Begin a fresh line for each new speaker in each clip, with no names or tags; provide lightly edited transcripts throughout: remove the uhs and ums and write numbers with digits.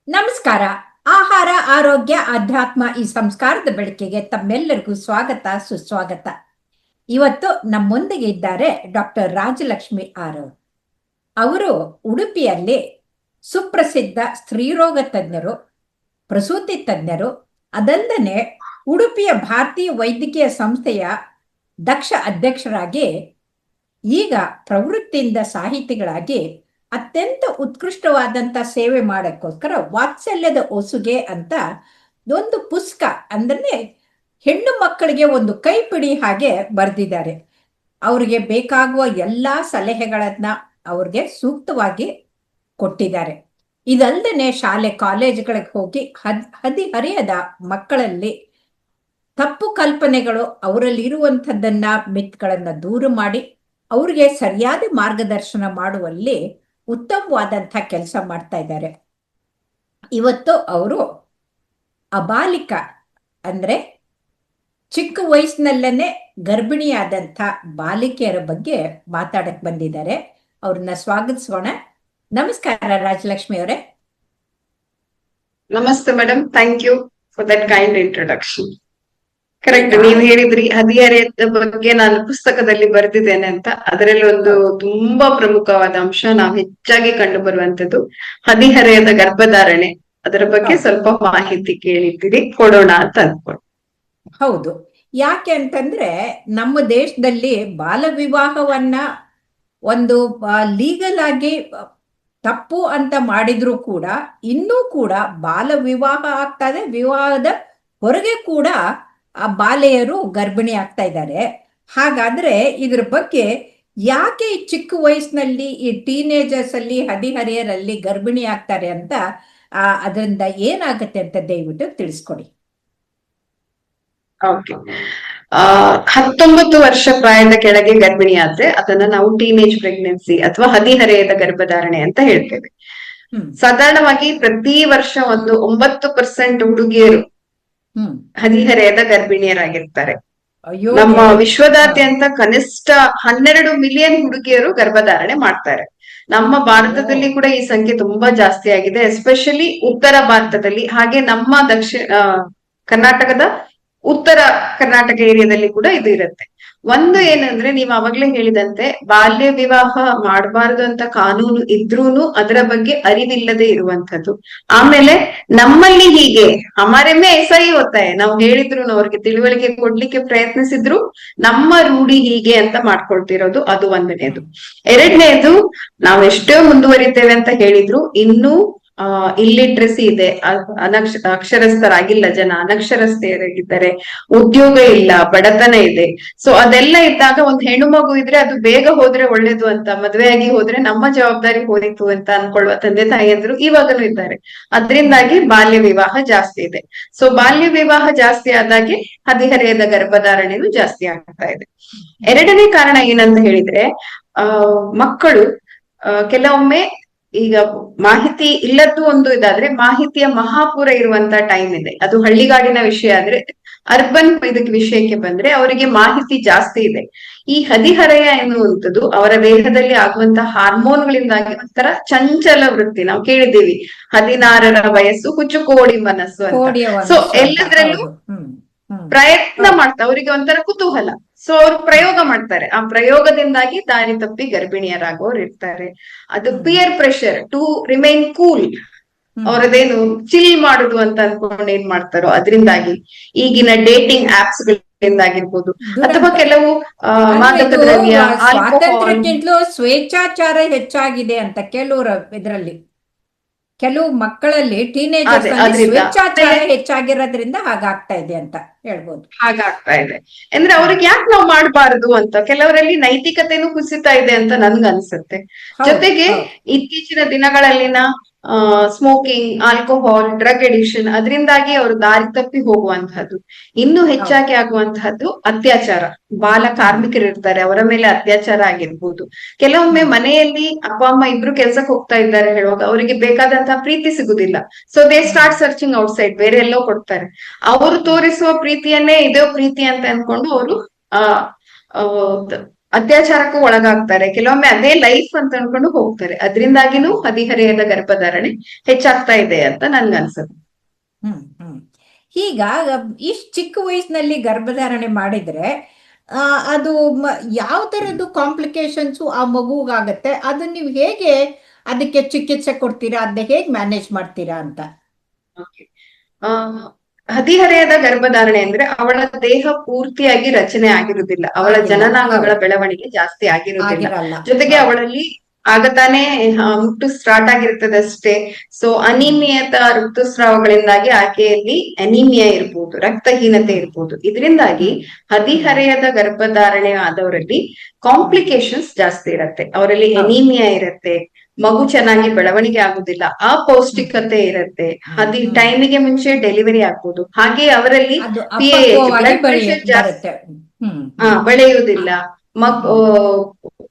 ನಮಸ್ಕಾರ. ಆಹಾರ, ಆರೋಗ್ಯ, ಅಧ್ಯಾತ್ಮ ಈ ಸಂಸ್ಕಾರದ ಬೆಳಕಿಗೆ ತಮ್ಮೆಲ್ಲರಿಗೂ ಸ್ವಾಗತ, ಸುಸ್ವಾಗತ. ಇವತ್ತು ನಮ್ಮೊಂದಿಗೆ ಇದ್ದಾರೆ ಡಾಕ್ಟರ್ ರಾಜಲಕ್ಷ್ಮಿ ಆರ್. ಅವರು ಉಡುಪಿಯಲ್ಲಿ ಸುಪ್ರಸಿದ್ಧ ಸ್ತ್ರೀರೋಗ ತಜ್ಞರು, ಪ್ರಸೂತಿ ತಜ್ಞರು. ಅದಲ್ಲದೆ ಉಡುಪಿಯ ಭಾರತೀಯ ವೈದ್ಯಕೀಯ ಸಂಸ್ಥೆಯ ದಕ್ಷ ಅಧ್ಯಕ್ಷರಾಗಿ, ಈಗ ಪ್ರವೃತ್ತಿಯಿಂದ ಸಾಹಿತಿಗಳಾಗಿ ಅತ್ಯಂತ ಉತ್ಕೃಷ್ಟವಾದಂತ ಸೇವೆ ಮಾಡೋಕ್ಕೋಸ್ಕರ ವಾತ್ಸಲ್ಯದ ಒಸುಗೆ ಅಂತ ಒಂದು ಪುಸ್ತಕ, ಅಂದ್ರೆ ಹೆಣ್ಣು ಮಕ್ಕಳಿಗೆ ಒಂದು ಕೈಪಿಡಿ ಹಾಗೆ ಬರೆದಿದ್ದಾರೆ. ಅವ್ರಿಗೆ ಬೇಕಾಗುವ ಎಲ್ಲಾ ಸಲಹೆಗಳನ್ನ ಅವ್ರಿಗೆ ಸೂಕ್ತವಾಗಿ ಕೊಟ್ಟಿದ್ದಾರೆ. ಇದಲ್ಲದೆ ಶಾಲೆ ಕಾಲೇಜುಗಳಿಗೆ ಹೋಗಿ ಹದಿಹರೆಯದ ಮಕ್ಕಳಲ್ಲಿ ತಪ್ಪು ಕಲ್ಪನೆಗಳು, ಅವರಲ್ಲಿ ಇರುವಂಥದ್ದನ್ನ ಮಿತ್ಗಳನ್ನ ದೂರ ಮಾಡಿ ಅವ್ರಿಗೆ ಸರಿಯಾದ ಮಾರ್ಗದರ್ಶನ ಮಾಡುವಲ್ಲಿ ಉತ್ತಮವಾದಂಥ ಕೆಲಸ ಮಾಡ್ತಾ ಇದ್ದಾರೆ. ಇವತ್ತು ಅವರು ಅಬಾಲಿಕ ಅಂದ್ರೆ ಚಿಕ್ಕ ವಯಸ್ಸಿನಲ್ಲೇನೆ ಗರ್ಭಿಣಿಯಾದಂಥ ಬಾಲಿಕೆಯರ ಬಗ್ಗೆ ಮಾತಾಡಕ್ ಬಂದಿದ್ದಾರೆ. ಅವ್ರನ್ನ ಸ್ವಾಗತಿಸೋಣ. ನಮಸ್ಕಾರ ರಾಜಲಕ್ಷ್ಮಿ ಅವರೇ.
ನಮಸ್ತೆ madam, thank you for that kind introduction. Correct, ನೀವ್ ಹೇಳಿದ್ರಿ ಹದಿಹರೆಯದ ಬಗ್ಗೆ ನಾನು ಪುಸ್ತಕದಲ್ಲಿ ಬರೆದಿದ್ದೇನೆ ಅಂತ. ಅದರಲ್ಲಿ ಒಂದು ತುಂಬಾ ಪ್ರಮುಖವಾದ ಅಂಶ ನಾವು ಹೆಚ್ಚಾಗಿ ಕಂಡು ಬರುವಂತದ್ದು ಹದಿಹರೆಯದ ಗರ್ಭಧಾರಣೆ. ಅದರ ಬಗ್ಗೆ ಸ್ವಲ್ಪ ಮಾಹಿತಿ ಕೇಳಿದ್ದೀರಿ, ಕೊಡೋಣ ಅಂತ ಅನ್ಕೊಂಡು.
ಹೌದು, ಯಾಕೆ ಅಂತಂದ್ರೆ ನಮ್ಮ ದೇಶದಲ್ಲಿ ಬಾಲ ವಿವಾಹವನ್ನ ಒಂದು ಲೀಗಲ್ ಆಗಿ ತಪ್ಪು ಅಂತ ಮಾಡಿದ್ರು ಕೂಡ ಇನ್ನೂ ಕೂಡ ಬಾಲ ವಿವಾಹ ಆಗ್ತದೆ. ವಿವಾಹದ ಹೊರಗೆ ಕೂಡ ಆ ಬಾಲೆಯರು ಗರ್ಭಿಣಿ ಆಗ್ತಾ ಇದ್ದಾರೆ. ಹಾಗಾದ್ರೆ ಇದ್ರ ಬಗ್ಗೆ ಯಾಕೆ ಈ ಚಿಕ್ಕ ವಯಸ್ಸಿನಲ್ಲಿ ಈ ಟೀನೇಜರ್ಸ್ ಅಲ್ಲಿ ಹದಿಹರೆಯರಲ್ಲಿ ಗರ್ಭಿಣಿ ಆಗ್ತಾರೆ ಅಂತ, ಅದರಿಂದ ಏನಾಗುತ್ತೆ ಅಂತ ದಯವಿಟ್ಟು ತಿಳಿಸ್ಕೊಡಿ.
ಓಕೆ, 19 ವರ್ಷ ಪ್ರಾಯದ ಕೆಳಗೆ ಗರ್ಭಿಣಿ ಆದ್ರೆ ಅದನ್ನ ನಾವು ಟೀನೇಜ್ ಪ್ರೆಗ್ನೆನ್ಸಿ ಅಥವಾ ಹದಿಹರೆಯದ ಗರ್ಭಧಾರಣೆ ಅಂತ ಹೇಳ್ತೇವೆ. ಸಾಧಾರಣವಾಗಿ ಪ್ರತಿ ವರ್ಷ ಒಂದು 9% ಹುಡುಗಿಯರು ಹದಿಹರೆಯದ ಗರ್ಭಿಣಿಯರಾಗಿರ್ತಾರೆ. ನಮ್ಮ ವಿಶ್ವದಾದ್ಯಂತ ಕನಿಷ್ಠ 12 ಮಿಲಿಯನ್ ಹುಡುಗಿಯರು ಗರ್ಭಧಾರಣೆ ಮಾಡ್ತಾರೆ. ನಮ್ಮ ಭಾರತದಲ್ಲಿ ಕೂಡ ಈ ಸಂಖ್ಯೆ ತುಂಬಾ ಜಾಸ್ತಿ ಆಗಿದೆ, ಎಸ್ಪೆಷಲಿ ಉತ್ತರ ಭಾರತದಲ್ಲಿ. ಹಾಗೆ ನಮ್ಮ ಕರ್ನಾಟಕದ ಉತ್ತರ ಕರ್ನಾಟಕ ಏರಿಯಾದಲ್ಲಿ ಕೂಡ ಇದು ಇರುತ್ತೆ. ಒಂದು ಏನಂದ್ರೆ, ನೀವ್ ಅವಾಗ್ಲೇ ಹೇಳಿದಂತೆ ಬಾಲ್ಯ ವಿವಾಹ ಮಾಡಬಾರದು ಅಂತ ಕಾನೂನು ಇದ್ರೂನು ಅದರ ಬಗ್ಗೆ ಅರಿವಿಲ್ಲದೆ ಇರುವಂತದ್ದು. ಆಮೇಲೆ ನಮ್ಮಲ್ಲಿ ಹೀಗೆ ಹಮಾರೆಮೆ ಸಹಿ ಹೋಗ್ತಾಯ, ನಾವು ಹೇಳಿದ್ರು ಅವ್ರಿಗೆ ತಿಳುವಳಿಕೆ ಕೊಡ್ಲಿಕ್ಕೆ ಪ್ರಯತ್ನಿಸಿದ್ರು ನಮ್ಮ ರೂಢಿ ಹೀಗೆ ಅಂತ ಮಾಡ್ಕೊಳ್ತಿರೋದು, ಅದು ಒಂದನೇದು. ಎರಡನೇದು, ನಾವೆಷ್ಟೋ ಮುಂದುವರಿತೇವೆ ಅಂತ ಹೇಳಿದ್ರು ಇನ್ನೂ ಇಲ್ಲಿಟ್ರಸಿ ಇದೆ, ಅಕ್ಷರಸ್ಥರಾಗಿಲ್ಲ ಜನ, ಅನಕ್ಷರಸ್ಥರಾಗಿದ್ದಾರೆ, ಉದ್ಯೋಗ ಇಲ್ಲ, ಬಡತನ ಇದೆ. ಸೊ ಅದೆಲ್ಲ ಇದ್ದಾಗ ಒಂದ್ ಹೆಣ್ಣು ಮಗು ಇದ್ರೆ ಅದು ಬೇಗ ಹೋದ್ರೆ ಒಳ್ಳೇದು ಅಂತ, ಮದ್ವೆಯಾಗಿ ಹೋದ್ರೆ ನಮ್ಮ ಜವಾಬ್ದಾರಿ ಹೋದಿತ್ತು ಅಂತ ಅನ್ಕೊಳ್ಳುವ ತಂದೆ ತಾಯಿಯಂದ್ರು ಇವಾಗಲೂ ಇದ್ದಾರೆ. ಅದ್ರಿಂದಾಗಿ ಬಾಲ್ಯ ವಿವಾಹ ಜಾಸ್ತಿ ಇದೆ. ಸೊ ಬಾಲ್ಯ ವಿವಾಹ ಜಾಸ್ತಿ ಆದಾಗೆ ಹದಿಹರೆಯದ ಗರ್ಭಧಾರಣೆನೂ ಜಾಸ್ತಿ ಆಗ್ತಾ ಇದೆ. ಎರಡನೇ ಕಾರಣ ಏನಂತ ಹೇಳಿದ್ರೆ, ಮಕ್ಕಳು ಕೆಲವೊಮ್ಮೆ ಈಗ ಮಾಹಿತಿ ಇಲ್ಲದ್ದು ಒಂದು ಇದಾದ್ರೆ, ಮಾಹಿತಿಯ ಮಹಾಪೂರ ಇರುವಂತ ಟೈಮ್ ಇದೆ. ಅದು ಹಳ್ಳಿಗಾಡಿನ ವಿಷಯ ಆದ್ರೆ, ಅರ್ಬನ್ ಇದಕ್ಕೆ ವಿಷಯಕ್ಕೆ ಬಂದ್ರೆ ಅವರಿಗೆ ಮಾಹಿತಿ ಜಾಸ್ತಿ ಇದೆ. ಈ ಹದಿಹರೆಯ ಎನ್ನುವಂಥದ್ದು ಅವರ ದೇಹದಲ್ಲಿ ಆಗುವಂತಹ ಹಾರ್ಮೋನ್ಗಳಿಂದಾಗಿ ಒಂಥರ ಚಂಚಲ ವೃತ್ತಿ. ನಾವು ಕೇಳಿದ್ದೀವಿ 16ರ ವಯಸ್ಸು ಹುಚ್ಚುಕೋಡಿ ಮನಸ್ಸು ಅಂತ. ಸೊ ಎಲ್ಲದ್ರಲ್ಲೂ ಪ್ರಯತ್ನ ಮಾಡ್ತಾ ಅವರಿಗೆ ಒಂಥರ ಕುತೂಹಲ. ಸೊ ಅವ್ರು ಪ್ರಯೋಗ ಮಾಡ್ತಾರೆ. ಆ ಪ್ರಯೋಗದಿಂದಾಗಿ ದಾರಿ ತಪ್ಪಿ ಗರ್ಭಿಣಿಯರಾಗೋರು ಇರ್ತಾರೆ. ಅದು peer pressure to remain cool, ಅವರದೇನು ಚಿಲ್ ಮಾಡುದು ಅಂತ ಅನ್ಕೊಂಡು ಏನ್ ಮಾಡ್ತಾರೋ ಅದರಿಂದಾಗಿ, ಈಗಿನ ಡೇಟಿಂಗ್ ಆಪ್ಸ್ ಗಳಿಂದಾಗಿರ್ಬೋದು, ಅಥವಾ ಕೆಲವು ಮಾದಕ ದ್ರವ್ಯ,
ಸ್ವಾತಂತ್ರ್ಯಕ್ಕಿಂತಲೂ ಸ್ವೇಚ್ಛಾಚಾರ ಹೆಚ್ಚಾಗಿದೆ ಅಂತ ಕೆಲವರು ಇದರಲ್ಲಿ, ಕೆಲವು ಮಕ್ಕಳಲ್ಲಿ ಟೀನೇಜರ್ಸ್ ಸ್ವೇಚ್ಛಾಚಾರ ಹೆಚ್ಚಾಗಿರೋದ್ರಿಂದ ಹಾಗಾಗ್ತಾ ಇದೆ ಅಂತ ಹೇಳ್ಬೋದು.
ಹಾಗಾಗ್ತಾ ಇದೆ ಅಂದ್ರೆ ಅವ್ರಿಗೆ ಯಾಕೆ ನಾವು ಮಾಡ್ಬಾರದು ಅಂತ, ಕೆಲವರಲ್ಲಿ ನೈತಿಕತೆನೂ ಕುಸಿತಾ ಇದೆ ಅಂತ ನನ್ಗ ಅನ್ಸುತ್ತೆ. ಜೊತೆಗೆ ಇತ್ತೀಚಿನ ದಿನಗಳಲ್ಲಿನ ಸ್ಮೋಕಿಂಗ್, ಆಲ್ಕೋಹಾಲ್, ಡ್ರಗ್ ಅಡಿಕ್ಷನ್, ಅದರಿಂದಾಗಿ ಅವರು ದಾರಿ ತಪ್ಪಿ ಹೋಗುವಂತಹದ್ದು. ಇನ್ನು ಹೆಚ್ಚಾಗಿ ಆಗುವಂತಹದ್ದು ಅತ್ಯಾಚಾರ. ಬಾಲ ಕಾರ್ಮಿಕರು ಇರ್ತಾರೆ, ಅವರ ಮೇಲೆ ಅತ್ಯಾಚಾರ ಆಗಿರ್ಬೋದು. ಕೆಲವೊಮ್ಮೆ ಮನೆಯಲ್ಲಿ ಅಪ್ಪ ಅಮ್ಮ ಇಬ್ರು ಕೆಲ್ಸಕ್ಕೆ ಹೋಗ್ತಾ ಇದ್ದಾರೆ ಹೇಳುವಾಗ ಅವರಿಗೆ ಬೇಕಾದಂತಹ ಪ್ರೀತಿ ಸಿಗುದಿಲ್ಲ. So they start searching outside, ಬೇರೆ ಎಲ್ಲೋ ಕೊಡ್ತಾರೆ. ಅವರು ತೋರಿಸುವ ಪ್ರೀತಿಯನ್ನೇ ಇದೇ ಪ್ರೀತಿ ಅಂತ ಅನ್ಕೊಂಡು ಅವರು ಅತ್ಯಾಚಾರಕ್ಕೂ ಒಳಗಾಗ್ತಾರೆ, ಕೆಲವೊಮ್ಮೆ ಅದೇ ಲೈಫ್ ಅಂತ ಅನ್ಕೊಂಡು ಹೋಗ್ತಾರೆ. ಅದರಿಂದಾಗಿನೂ ಹದಿಹರೆಯದ ಗರ್ಭಧಾರಣೆ ಹೆಚ್ಚಾಗ್ತಾ ಇದೆ ಅಂತ ನನ್ಗನ್ಸುತ್ತೆ.
ಹ್ಮ್. ಈಗ ಇಷ್ಟು ಚಿಕ್ಕ ವಯಸ್ಸಿನಲ್ಲಿ ಗರ್ಭಧಾರಣೆ ಮಾಡಿದ್ರೆ ಅದು ಯಾವ ತರದ್ದು ಕಾಂಪ್ಲಿಕೇಶನ್ಸು ಆ ಮಗುಗಾಗತ್ತೆ, ಅದನ್ನ ನೀವು ಹೇಗೆ ಅದಕ್ಕೆ ಚಿಕಿತ್ಸೆ ಕೊಡ್ತೀರಾ, ಅದನ್ನ ಹೇಗೆ ಮ್ಯಾನೇಜ್ ಮಾಡ್ತೀರಾ ಅಂತ?
ಆ ಹದಿಹರೆಯದ ಗರ್ಭಧಾರಣೆ ಅಂದ್ರೆ ಅವಳ ದೇಹ ಪೂರ್ತಿಯಾಗಿ ರಚನೆ ಆಗಿರುವುದಿಲ್ಲ, ಅವಳ ಜನನಾಂಗಗಳ ಬೆಳವಣಿಗೆ ಜಾಸ್ತಿ ಆಗಿರುವುದಿಲ್ಲ. ಜೊತೆಗೆ ಅವಳಲ್ಲಿ ಆಗತಾನೆ ಹುಟ್ಟು ಸ್ಟಾರ್ಟ್ ಆಗಿರ್ತದೆ ಅಷ್ಟೇ. ಸೊ ಅನಿಮಿಯತ ಋತುಸ್ರಾವಗಳಿಂದಾಗಿ ಆಕೆಯಲ್ಲಿ ಅನಿಮಿಯಾ ಇರ್ಬೋದು, ರಕ್ತಹೀನತೆ ಇರ್ಬೋದು. ಇದರಿಂದಾಗಿ ಹದಿಹರೆಯದ ಗರ್ಭಧಾರಣೆ ಆದವರಲ್ಲಿ ಕಾಂಪ್ಲಿಕೇಶನ್ಸ್ ಜಾಸ್ತಿ ಇರತ್ತೆ. ಅವರಲ್ಲಿ ಎನಿಮಿಯಾ ಇರತ್ತೆ, ಮಗು ಚೆನ್ನಾಗಿ ಬೆಳವಣಿಗೆ ಆಗುದಿಲ್ಲ, ಅಪೌಷ್ಟಿಕತೆ ಇರತ್ತೆ, ಟೈಮಿಗೆ ಮುಂಚೆ ಡೆಲಿವರಿ ಆಗ್ಬೋದು. ಹಾಗೆ ಅವರಲ್ಲಿ ಬ್ಲಡ್ ಪ್ರೆಷರ್ ಜಾಸ್ತಿ ಬೆಳೆಯುವುದಿಲ್ಲ.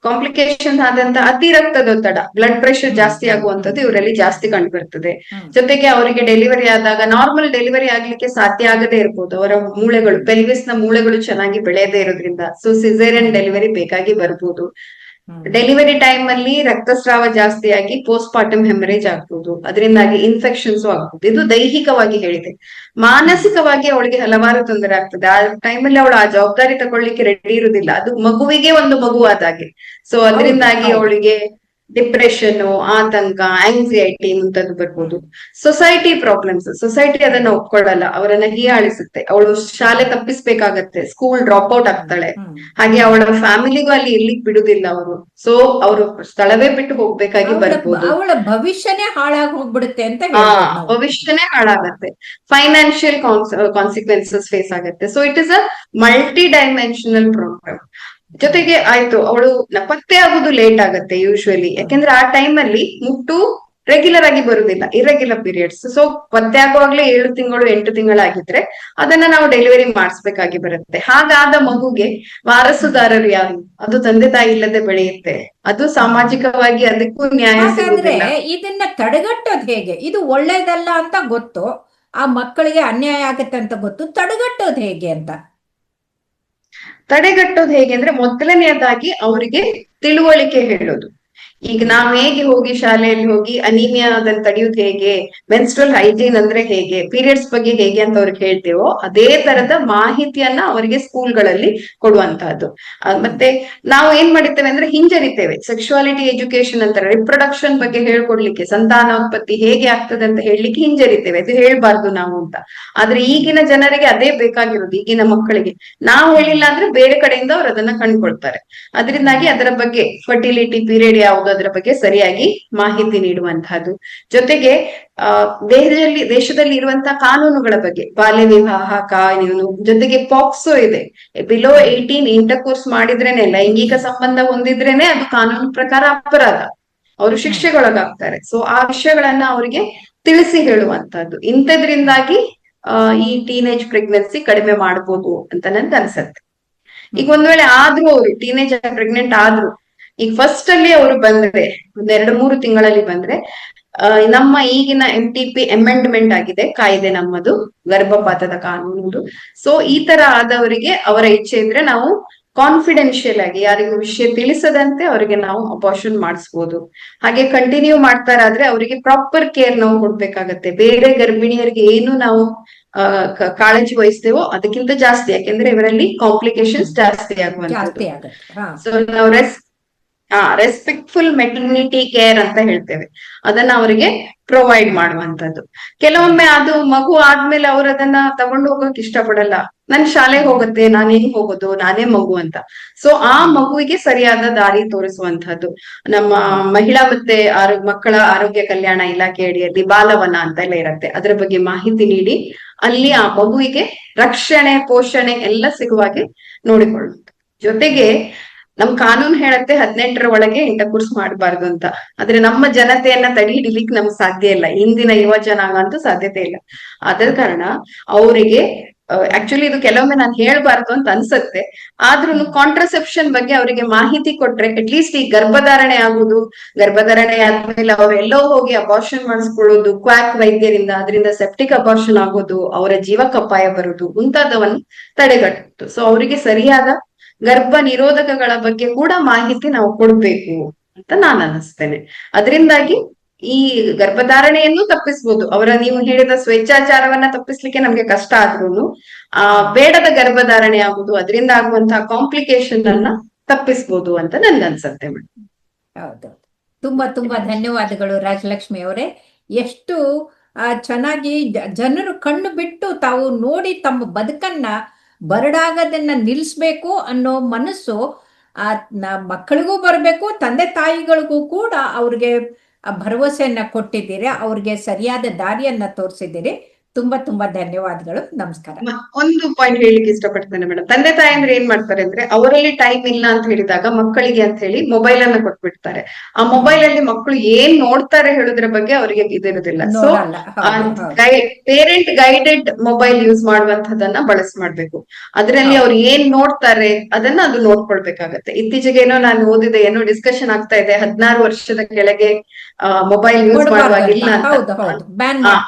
ಕಾಂಪ್ಲಿಕೇಶನ್ ಆದಂತ ಅತಿ ರಕ್ತದೊತ್ತಡ, ಬ್ಲಡ್ ಪ್ರೆಷರ್ ಜಾಸ್ತಿ ಆಗುವಂತದ್ದು ಇವರಲ್ಲಿ ಜಾಸ್ತಿ ಕಂಡು ಬರ್ತದೆ. ಜೊತೆಗೆ ಅವರಿಗೆ ಡೆಲಿವರಿ ಆದಾಗ ನಾರ್ಮಲ್ ಡೆಲಿವರಿ ಆಗ್ಲಿಕ್ಕೆ ಸಾಧ್ಯ ಆಗದೆ ಇರ್ಬೋದು, ಅವರ ಮೂಳೆಗಳು, ಪೆಲ್ವಿಸ್ ನ ಮೂಳೆಗಳು ಚೆನ್ನಾಗಿ ಬೆಳೆಯದೇ ಇರೋದ್ರಿಂದ. ಸೊ ಸಿಸೇರಿಯನ್ ಡೆಲಿವರಿ ಬೇಕಾಗಿ ಬರ್ಬೋದು. ಡೆಲಿವರಿ ಟೈಮ್ ಅಲ್ಲಿ ರಕ್ತಸ್ರಾವ ಜಾಸ್ತಿಯಾಗಿ ಪೋಸ್ಟ್ ಪಾರ್ಟಮ್ ಹೆಮರೇಜ್ ಆಗ್ಬೋದು, ಅದರಿಂದಾಗಿ ಇನ್ಫೆಕ್ಷನ್ಸ್ ಆಗ್ಬೋದು. ಇದು ದೈಹಿಕವಾಗಿ ಹೇಳಿದೆ. ಮಾನಸಿಕವಾಗಿ ಅವಳಿಗೆ ಹಲವಾರು ತೊಂದರೆ ಆಗ್ತದೆ. ಆ ಟೈಮಲ್ಲಿ ಅವಳು ಆ ಜವಾಬ್ದಾರಿ ತಗೊಳ್ಳಿಕ್ಕೆ ರೆಡಿ ಇರುದಿಲ್ಲ. ಅದು ಮಗುವಿಗೆ ಒಂದು ಮಗು ಆದಾಗೆ. ಸೊ ಅದರಿಂದಾಗಿ ಅವಳಿಗೆ ಡಿಪ್ರೆಷನ್, ಆತಂಕ, ಆಂಗ್ಸೈಟಿ ಮುಂತಾದ್ದು ಬರ್ಬೋದು. ಸೊಸೈಟಿ ಪ್ರಾಬ್ಲಮ್ಸ್, ಸೊಸೈಟಿ ಅದನ್ನ ಒಪ್ಕೊಳ್ಳಲ್ಲ, ಅವರನ್ನ ಹೀಯಾಳಿಸುತ್ತೆ. ಅವಳು ಶಾಲೆ ತಪ್ಪಿಸ್ಬೇಕಾಗತ್ತೆ, ಸ್ಕೂಲ್ ಡ್ರಾಪ್ ಔಟ್ ಆಗ್ತಾಳೆ. ಹಾಗೆ ಅವಳ ಫ್ಯಾಮಿಲಿಗೂ ಅಲ್ಲಿ ಇರ್ಲಿಕ್ ಬಿಡುದಿಲ್ಲ ಅವರು. ಸೊ ಅವರು ಸ್ಥಳವೇ ಬಿಟ್ಟು ಹೋಗ್ಬೇಕಾಗಿ ಬರ್ಬೋದು.
ಅವಳ ಭವಿಷ್ಯನೇ ಹಾಳಾಗಿ ಹೋಗ್ಬಿಡುತ್ತೆ ಅಂತ.
ಭವಿಷ್ಯನೇ ಹಾಳಾಗತ್ತೆ, ಫೈನಾನ್ಷಿಯಲ್ ಕಾನ್ಸಿಕ್ವೆನ್ಸಸ್ ಫೇಸ್ ಆಗತ್ತೆ. So it is a multi dimensional problem. ಜೊತೆಗೆ ಆಯ್ತು, ಅವಳು ಪತ್ತೆ ಆಗುದು ಲೇಟ್ ಆಗತ್ತೆ ಯೂಶುವಲಿ. ಯಾಕೆಂದ್ರೆ ಆ ಟೈಮ್ ಅಲ್ಲಿ ಮುಟ್ಟು ರೆಗ್ಯುಲರ್ ಆಗಿ ಬರುದಿಲ್ಲ, ಇರೆಗ್ಯುಲರ್ ಪೀರಿಯಡ್ಸ್. ಸೊ ಪತ್ತೆ ಆಗುವಾಗ್ಲೇ 7 ತಿಂಗಳು 8 ತಿಂಗಳಾಗಿದ್ರೆ ಅದನ್ನ ನಾವು ಡೆಲಿವರಿ ಮಾಡಿಸ್ಬೇಕಾಗಿ ಬರುತ್ತೆ. ಹಾಗಾದ ಮಗುಗೆ ವಾರಸುದಾರರು ಯಾರು? ಅದು ತಂದೆ ತಾಯಿ ಇಲ್ಲದೆ ಬೆಳೆಯುತ್ತೆ. ಅದು ಸಾಮಾಜಿಕವಾಗಿ ಅದಕ್ಕೂ ನ್ಯಾಯ ಸಿಗುವುದಿಲ್ಲ.
ಇದನ್ನ ತಡೆಗಟ್ಟೋದು ಹೇಗೆ? ಇದು ಒಳ್ಳೇದಲ್ಲ ಅಂತ ಗೊತ್ತು, ಆ ಮಕ್ಕಳಿಗೆ ಅನ್ಯಾಯ ಆಗತ್ತೆ ಅಂತ ಗೊತ್ತು, ತಡೆಗಟ್ಟೋದು ಹೇಗೆ ಅಂತ?
ತಡೆಗಟ್ಟೋದು ಹೇಗೆ ಅಂದ್ರೆ, ಮೊದಲನೆಯದಾಗಿ ಅವರಿಗೆ ತಿಳುವಳಿಕೆ ಹೇಳೋದು. ಈಗ ನಾವ್ ಹೇಗೆ ಹೋಗಿ ಶಾಲೆಯಲ್ಲಿ ಹೋಗಿ ಅನಿಮಿಯಾ ಅದನ್ನ ತಡೆಯೋದು ಹೇಗೆ, ಮೆನ್ಸ್ಟ್ರಲ್ ಹೈಜೀನ್ ಅಂದ್ರೆ ಹೇಗೆ, ಪೀರಿಯಡ್ಸ್ ಬಗ್ಗೆ ಹೇಗೆ ಅಂತ ಅವ್ರಿಗೆ ಹೇಳ್ತೇವೋ ಅದೇ ತರದ ಮಾಹಿತಿಯನ್ನ ಅವರಿಗೆ ಸ್ಕೂಲ್ಗಳಲ್ಲಿ ಕೊಡುವಂತಹದ್ದು. ಮತ್ತೆ ನಾವು ಏನ್ ಮಾಡಿರ್ತೇವೆ ಅಂದ್ರೆ ಹಿಂಜರಿತೇವೆ. ಸೆಕ್ಸುವಾಲಿಟಿ ಎಜುಕೇಶನ್ ಅಂತಾರೆ, ರಿಪ್ರೊಡಕ್ಷನ್ ಬಗ್ಗೆ ಹೇಳ್ಕೊಡ್ಲಿಕ್ಕೆ, ಸಂತಾನೋತ್ಪತ್ತಿ ಹೇಗೆ ಆಗ್ತದೆ ಅಂತ ಹೇಳಲಿಕ್ಕೆ ಹಿಂಜರಿತೇವೆ. ಅದು ಹೇಳ್ಬಾರ್ದು ನಾವು ಅಂತ. ಆದ್ರೆ ಈಗಿನ ಜನರಿಗೆ ಅದೇ ಬೇಕಾಗಿರೋದು, ಈಗಿನ ಮಕ್ಕಳಿಗೆ. ನಾವು ಹೇಳಿಲ್ಲ ಅಂದ್ರೆ ಬೇರೆ ಕಡೆಯಿಂದ ಅವ್ರು ಅದನ್ನ ಕಂಡುಕೊಳ್ತಾರೆ. ಅದರಿಂದಾಗಿ ಅದರ ಬಗ್ಗೆ ಫರ್ಟಿಲಿಟಿ ಪೀರಿಯಡ್ ಯಾವುದು ಅದರ ಬಗ್ಗೆ ಸರಿಯಾಗಿ ಮಾಹಿತಿ ನೀಡುವಂತಹದ್ದು. ಜೊತೆಗೆ ದೇಶದಲ್ಲಿ ಇರುವಂತಹ ಕಾನೂನುಗಳ ಬಗ್ಗೆ, ಬಾಲ್ಯ ವಿವಾಹ ಕಾನೂನು, ಜೊತೆಗೆ ಪಾಕ್ಸೋ ಇದೆ. ಬಿಲೋ 18 ಇಂಟರ್ಕೋರ್ಸ್ ಮಾಡಿದ್ರೇನೆ, ಲೈಂಗಿಕ ಸಂಬಂಧ ಹೊಂದಿದ್ರೇನೆ ಅದು ಕಾನೂನು ಪ್ರಕಾರ ಅಪರಾಧ, ಅವರು ಶಿಕ್ಷೆಗೊಳಗಾಗ್ತಾರೆ. ಸೊ ಆ ವಿಷಯಗಳನ್ನ ಅವರಿಗೆ ತಿಳಿಸಿ ಹೇಳುವಂತಹದ್ದು. ಇಂಥದ್ರಿಂದಾಗಿ ಈ ಟೀನೇಜ್ ಪ್ರೆಗ್ನೆನ್ಸಿ ಕಡಿಮೆ ಮಾಡ್ಬೋದು ಅಂತ ನನ್ಗೆ ಅನ್ಸತ್ತೆ. ಈಗ ಒಂದ್ ವೇಳೆ ಆದ್ರೂ ಅವರು ಟೀನೇಜ್ ಪ್ರೆಗ್ನೆಂಟ್ ಆದ್ರು, ಈಗ ಫಸ್ಟ್ ಅಲ್ಲಿ ಅವರು ಬಂದ್ರೆ, ಒಂದ್ 2-3 ತಿಂಗಳಲ್ಲಿ ಬಂದ್ರೆ, ನಮ್ಮ ಈಗಿನ MTP ಅಮೆಂಡ್ಮೆಂಟ್ ಆಗಿದೆ ಕಾಯ್ದೆ, ನಮ್ಮದು ಗರ್ಭಪಾತದ ಕಾನೂನು. ಸೊ ಈ ತರ ಆದವರಿಗೆ ಅವರ ಇಚ್ಛೆ ಇದ್ರೆ ನಾವು ಕಾನ್ಫಿಡೆನ್ಶಿಯಲ್ ಆಗಿ ಯಾರಿಗೂ ವಿಷಯ ತಿಳಿಸದಂತೆ ಅವರಿಗೆ ನಾವು ಅಬಾರ್ಷನ್ ಮಾಡಿಸ್ಬೋದು. ಹಾಗೆ ಕಂಟಿನ್ಯೂ ಮಾಡ್ತಾರಾದ್ರೆ ಅವರಿಗೆ ಪ್ರಾಪರ್ ಕೇರ್ ನಾವು ಕೊಡ್ಬೇಕಾಗತ್ತೆ. ಬೇರೆ ಗರ್ಭಿಣಿಯರಿಗೆ ಏನು ನಾವು ಕಾಳಜಿ ವಹಿಸ್ತೇವೋ ಅದಕ್ಕಿಂತ ಜಾಸ್ತಿ, ಯಾಕೆಂದ್ರೆ ಇವರಲ್ಲಿ ಕಾಂಪ್ಲಿಕೇಶನ್ಸ್ ಜಾಸ್ತಿ ಆಗುವಂತದ್ದು. ಸೊ ನಾವು ರೆಸ್ಪೆಕ್ಟ್ಫುಲ್ ಮೆಟರ್ನಿಟಿ ಕೇರ್ ಅಂತ ಹೇಳ್ತೇವೆ, ಅದನ್ನ ಅವರಿಗೆ ಪ್ರೊವೈಡ್ ಮಾಡುವಂತದ್ದು. ಕೆಲವೊಮ್ಮೆ ಅದು ಮಗು ಆದ್ಮೇಲೆ ಅವ್ರು ಅದನ್ನ ತಗೊಂಡು ಹೋಗಕ್ ಇಷ್ಟಪಡಲ್ಲ. ನನ್ ಶಾಲೆಗೆ ಹೋಗುತ್ತೆ, ನಾನೇನ್ ಹೋಗೋದು, ನಾನೇ ಮಗು ಅಂತ. ಸೊ ಆ ಮಗುವಿಗೆ ಸರಿಯಾದ ದಾರಿ ತೋರಿಸುವಂತಹದ್ದು ನಮ್ಮ ಮಹಿಳಾ ಮತ್ತೆ ಮಕ್ಕಳ ಆರೋಗ್ಯ ಕಲ್ಯಾಣ ಇಲಾಖೆ ಅಡಿಯಲ್ಲಿ ಬಾಲವನ ಅಂತ ಎಲ್ಲ ಇರತ್ತೆ. ಅದರ ಬಗ್ಗೆ ಮಾಹಿತಿ ನೀಡಿ ಅಲ್ಲಿ ಆ ಮಗುವಿಗೆ ರಕ್ಷಣೆ, ಪೋಷಣೆ ಎಲ್ಲ ಸಿಗುವಾಗೆ ನೋಡಿಕೊಳ್ಳುತ್ತೆ. ಜೊತೆಗೆ ನಮ್ ಕಾನೂನು ಹೇಳತ್ತೆ 18ರ ಒಳಗೆ ಇಂಟರ್ಕೋರ್ಸ್ ಮಾಡಬಾರ್ದು ಅಂತ. ಆದ್ರೆ ನಮ್ಮ ಜನತೆಯನ್ನ ತಡೆ ಹಿಡಿಲಿಕ್ಕೆ ನಮ್ಗೆ ಸಾಧ್ಯ ಇಲ್ಲ, ಇಂದಿನ ಯುವ ಜನಾಂಗ ಅಂತೂ ಸಾಧ್ಯತೆ ಇಲ್ಲ. ಆದ ಕಾರಣ ಅವರಿಗೆ ಆಕ್ಚುಲಿ ಇದು ಕೆಲವೊಮ್ಮೆ ನಾನು ಹೇಳ್ಬಾರ್ದು ಅಂತ ಅನ್ಸತ್ತೆ, ಆದ್ರೂ ಕಾಂಟ್ರಸೆಪ್ಷನ್ ಬಗ್ಗೆ ಅವರಿಗೆ ಮಾಹಿತಿ ಕೊಟ್ರೆ ಅಟ್ಲೀಸ್ಟ್ ಈ ಗರ್ಭಧಾರಣೆ ಆಗುದು, ಗರ್ಭಧಾರಣೆ ಆದ್ಮೇಲೆ ಅವ್ರೆಲ್ಲೋ ಹೋಗಿ ಅಬಾರ್ಷನ್ ಮಾಡಿಸ್ಕೊಳ್ಳೋದು ಕ್ವಾಕ್ ವೈದ್ಯರಿಂದ, ಅದರಿಂದ ಸೆಪ್ಟಿಕ್ ಅಬಾರ್ಷನ್ ಆಗೋದು, ಅವರ ಜೀವಕ್ಕೆ ಅಪಾಯ ಬರುದು ಮುಂತಾದವನ್ನು ತಡೆಗಟ್ಟು. ಸೊ ಅವರಿಗೆ ಸರಿಯಾದ ಗರ್ಭ ನಿರೋಧಕಗಳ ಬಗ್ಗೆ ಕೂಡ ಮಾಹಿತಿ ನಾವು ಕೊಡ್ಬೇಕು ಅಂತ ನಾನು ಅನಿಸ್ತೇನೆ. ಅದರಿಂದಾಗಿ ಈ ಗರ್ಭಧಾರಣೆಯನ್ನು ತಪ್ಪಿಸ್ಬೋದು. ನೀವು ಹೇಳಿದ ಸ್ವೇಚ್ಛಾಚಾರವನ್ನ ತಪ್ಪಿಸ್ಲಿಕ್ಕೆ ನಮ್ಗೆ ಕಷ್ಟ ಆದ್ರೂನು ಬೇಡದ ಗರ್ಭಧಾರಣೆ ಆಗುದು, ಅದರಿಂದ ಆಗುವಂತಹ ಕಾಂಪ್ಲಿಕೇಶನ್ ಅನ್ನ ತಪ್ಪಿಸ್ಬೋದು ಅಂತ ನನ್ಗನ್ಸತ್ತೆ ಮೇಡಮ್.
ಹೌದು, ತುಂಬಾ ತುಂಬಾ ಧನ್ಯವಾದಗಳು ರಾಜಲಕ್ಷ್ಮಿ ಅವರೇ. ಎಷ್ಟು ಚೆನ್ನಾಗಿ ಜನರು ಕಣ್ಣು ಬಿಟ್ಟು ತಾವು ನೋಡಿ ತಮ್ಮ ಬದುಕನ್ನ ಬರಡಾಗದನ್ನ ನಿಲ್ಲಿಸ್ಬೇಕು ಅನ್ನೋ ಮನಸ್ಸು ಮಕ್ಕಳಿಗೂ ಬರಬೇಕು, ತಂದೆ ತಾಯಿಗಳಿಗೂ ಕೂಡ ಅವ್ರಿಗೆ ಭರವಸೆಯನ್ನ ಕೊಟ್ಟಿದ್ದೀರಿ, ಅವ್ರಿಗೆ ಸರಿಯಾದ ದಾರಿಯನ್ನ ತೋರಿಸಿದ್ದೀರಿ. ತುಂಬಾ ತುಂಬಾ ಧನ್ಯವಾದಗಳು. ನಮಸ್ಕಾರ.
ಒಂದು ಪಾಯಿಂಟ್ ಹೇಳಿಕ್ಕೆ ಇಷ್ಟಪಡ್ತೇನೆ ಮೇಡಮ್. ತಂದೆ ತಾಯಿ ಅಂದ್ರೆ ಏನ್ ಮಾಡ್ತಾರೆ ಅಂದ್ರೆ, ಅವರಲ್ಲಿ ಟೈಮ್ ಇಲ್ಲ ಅಂತ ಹೇಳಿದಾಗ ಮಕ್ಕಳಿಗೆ ಅಂತ ಹೇಳಿ ಮೊಬೈಲ್ ಅನ್ನ ಕೊಟ್ಬಿಡ್ತಾರೆ. ಆ ಮೊಬೈಲ್ ಅಲ್ಲಿ ಮಕ್ಕಳು ಏನ್ ನೋಡ್ತಾರೆ ಹೇಳೋದ್ರ ಬಗ್ಗೆ ಅವರಿಗೆ ಇದಿರೋದಿಲ್ಲ. So parent guided mobile use ಮಾಡುವಂತದನ್ನ ಮಾಡ್ಬೇಕು. ಅದರಲ್ಲಿ ಅವ್ರು ಏನ್ ನೋಡ್ತಾರೆ ಅದನ್ನ ಅದು ನೋಡ್ಕೊಳ್ಬೇಕಾಗತ್ತೆ. ಇತ್ತೀಚೆಗೆ ನಾನು ಓದಿದೆ, ಡಿಸ್ಕಷನ್ ಆಗ್ತಾ ಇದೆ, 16 ವರ್ಷದ ಕೆಳಗೆ ಮೊಬೈಲ್ ಯೂಸ್ ಮಾಡುವಾಗಿಲ್ಲ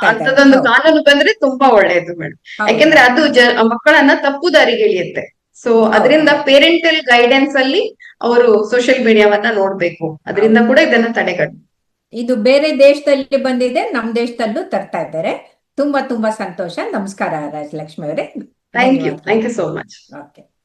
ಅಂತದೊಂದು ಕಾನೂನು ಬಂದ್ರೆ ತುಂಬಾ ಒಳ್ಳೆಯದು ಮೇಡಮ್. ಯಾಕೆಂದ್ರೆ ಅದು ಮಕ್ಕಳನ್ನ ತಪ್ಪು ದಾರಿಗೆ ಎಳೆಯುತ್ತೆ. ಸೊ ಅದರಿಂದ ಪೇರೆಂಟಲ್ ಗೈಡೆನ್ಸ್ ಅಲ್ಲಿ ಅವರು ಸೋಷಿಯಲ್ ಮೀಡಿಯಾವನ್ನ ನೋಡ್ಬೇಕು. ಅದರಿಂದ ಕೂಡ ಇದನ್ನ ತಡೆಗಟ್ಟು.
ಇದು ಬೇರೆ ದೇಶದಲ್ಲಿ ಬಂದಿದೆ, ನಮ್ ದೇಶದಲ್ಲೂ ತರ್ತಾ ಇದ್ದಾರೆ. ತುಂಬಾ ತುಂಬಾ ಸಂತೋಷ. ನಮಸ್ಕಾರ ರಾಜಲಕ್ಷ್ಮಿ ಅವರೇ.
Thank you so much.
Okay.